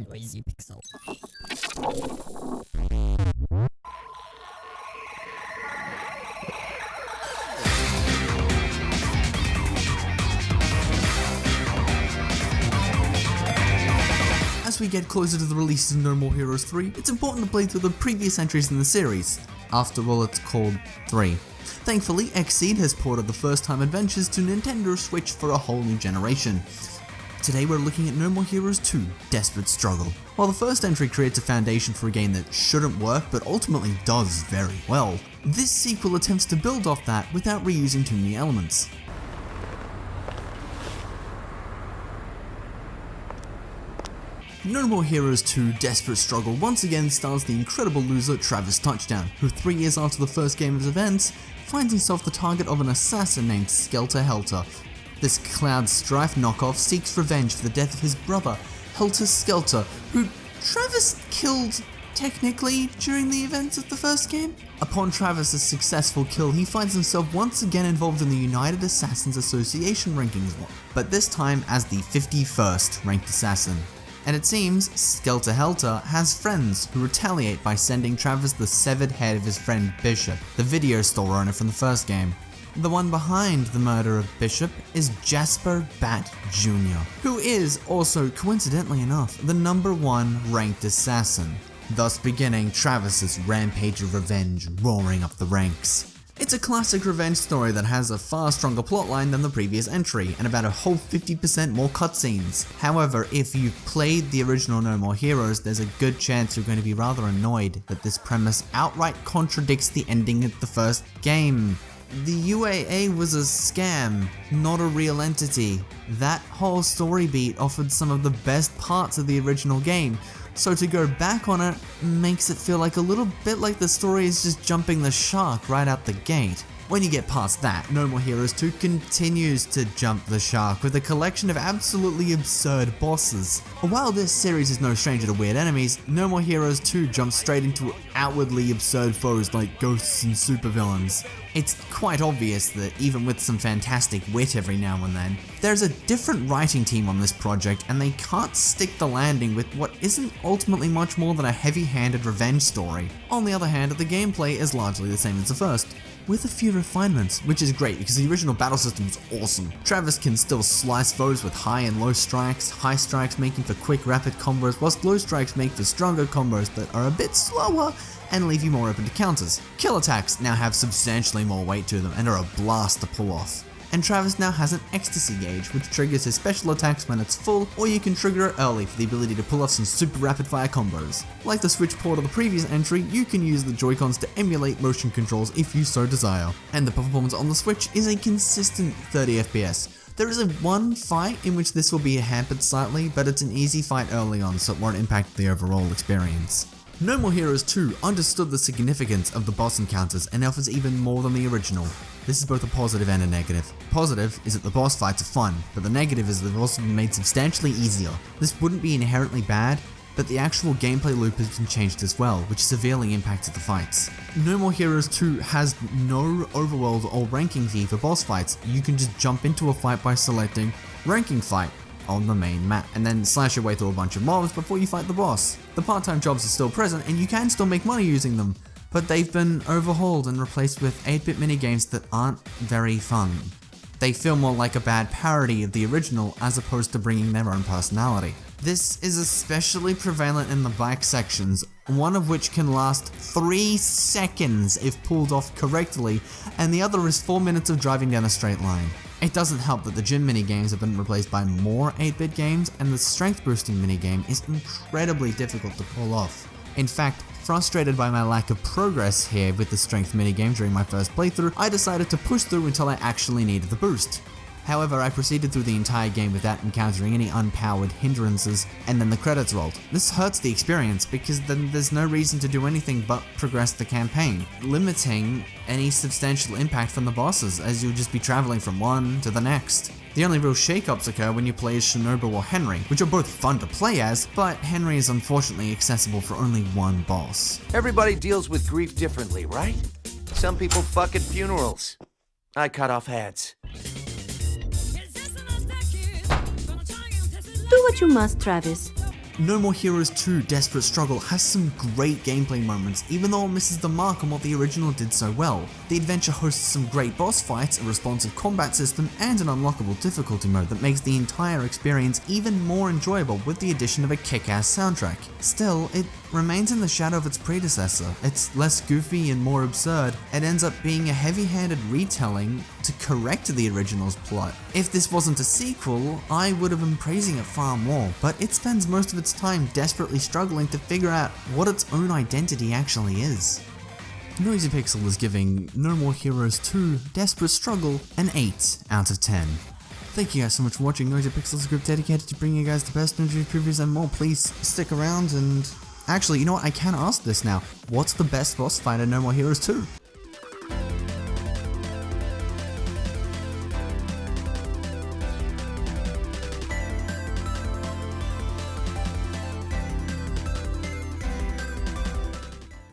Noisy Pixel. As we get closer to the release of No More Heroes 3, it's important to play through the previous entries in the series. After all, it's called 3. Thankfully, Xseed has ported the first-time adventures to Nintendo Switch for a whole new generation. Today we're looking at No More Heroes 2, Desperate Struggle. While the first entry creates a foundation for a game that shouldn't work but ultimately does very well, this sequel attempts to build off that without reusing too many elements. No More Heroes 2 Desperate Struggle once again stars the incredible loser Travis Touchdown, who 3 years after the first game of his events, finds himself the target of an assassin named Skelter Helter. This Cloud Strife knockoff seeks revenge for the death of his brother, Helter Skelter, who Travis killed technically during the events of the first game. Upon Travis' successful kill, he finds himself once again involved in the United Assassins Association rankings war, but this time as the 51st ranked assassin. And it seems Skelter Helter has friends who retaliate by sending Travis the severed head of his friend Bishop, the video store owner from the first game. The one behind the murder of Bishop is Jasper Bat Jr., who is also, coincidentally enough, the #1 ranked assassin, thus beginning Travis's rampage of revenge roaring up the ranks. It's a classic revenge story that has a far stronger plotline than the previous entry, and about a whole 50% more cutscenes. However, if you've played the original No More Heroes, there's a good chance you're going to be rather annoyed that this premise outright contradicts the ending of the first game. The UAA was a scam, not a real entity. That whole story beat offered some of the best parts of the original game, so to go back on it makes it feel like a little bit like the story is just jumping the shark right out the gate. When you get past that, No More Heroes 2 continues to jump the shark with a collection of absolutely absurd bosses. While this series is no stranger to weird enemies, No More Heroes 2 jumps straight into outwardly absurd foes like ghosts and supervillains. It's quite obvious that even with some fantastic wit every now and then, there's a different writing team on this project and they can't stick the landing with what isn't ultimately much more than a heavy-handed revenge story. On the other hand, the gameplay is largely the same as the first, with a few refinements, which is great because the original battle system was awesome. Travis can still slice foes with high and low strikes, high strikes making for quick rapid combos, whilst low strikes make for stronger combos that are a bit slower and leave you more open to counters. Kill attacks now have substantially more weight to them and are a blast to pull off. And Travis now has an ecstasy gauge, which triggers his special attacks when it's full, or you can trigger it early for the ability to pull off some super rapid fire combos. Like the Switch port of the previous entry, you can use the Joy-Cons to emulate motion controls if you so desire. And the performance on the Switch is a consistent 30 FPS. There is one fight in which this will be hampered slightly, but it's an easy fight early on so it won't impact the overall experience. No More Heroes 2 understood the significance of the boss encounters and offers even more than the original. This is both a positive and a negative. Positive is that the boss fights are fun, but the negative is that they've also been made substantially easier. This wouldn't be inherently bad, but the actual gameplay loop has been changed as well, which severely impacted the fights. No More Heroes 2 has no overworld or ranking fee for boss fights. You can just jump into a fight by selecting ranking fight on the main map, and then slash your way through a bunch of mobs before you fight the boss. The part-time jobs are still present, and you can still make money using them, but they've been overhauled and replaced with 8-bit minigames that aren't very fun. They feel more like a bad parody of the original as opposed to bringing their own personality. This is especially prevalent in the back sections, one of which can last 3 seconds if pulled off correctly, and the other is 4 minutes of driving down a straight line. It doesn't help that the gym minigames have been replaced by more 8-bit games, and the strength boosting minigame is incredibly difficult to pull off. In fact, frustrated by my lack of progress here with the strength minigame during my first playthrough, I decided to push through until I actually needed the boost. However, I proceeded through the entire game without encountering any unpowered hindrances, and then the credits rolled. This hurts the experience because then there's no reason to do anything but progress the campaign, limiting any substantial impact from the bosses as you'll just be traveling from one to the next. The only real shakeups occur when you play as Shinobu or Henry, which are both fun to play as, but Henry is unfortunately accessible for only one boss. Everybody deals with grief differently, right? Some people fuck at funerals. I cut off heads. Do what you must, Travis. No More Heroes 2 Desperate Struggle has some great gameplay moments, even though it misses the mark on what the original did so well. The adventure hosts some great boss fights, a responsive combat system, and an unlockable difficulty mode that makes the entire experience even more enjoyable with the addition of a kick-ass soundtrack. Still, it remains in the shadow of its predecessor. It's less goofy and more absurd. It ends up being a heavy-handed retelling to correct the original's plot. If this wasn't a sequel, I would have been praising it far more, but it spends most of its time desperately struggling to figure out what its own identity actually is. NoisyPixel is giving No More Heroes 2 Desperate Struggle an 8 out of 10. Thank you guys so much for watching. NoisyPixel is a group dedicated to bringing you guys the best Noisy previews and more. Please stick around and... Actually, you know what? I can ask this now. What's the best boss fight in No More Heroes 2?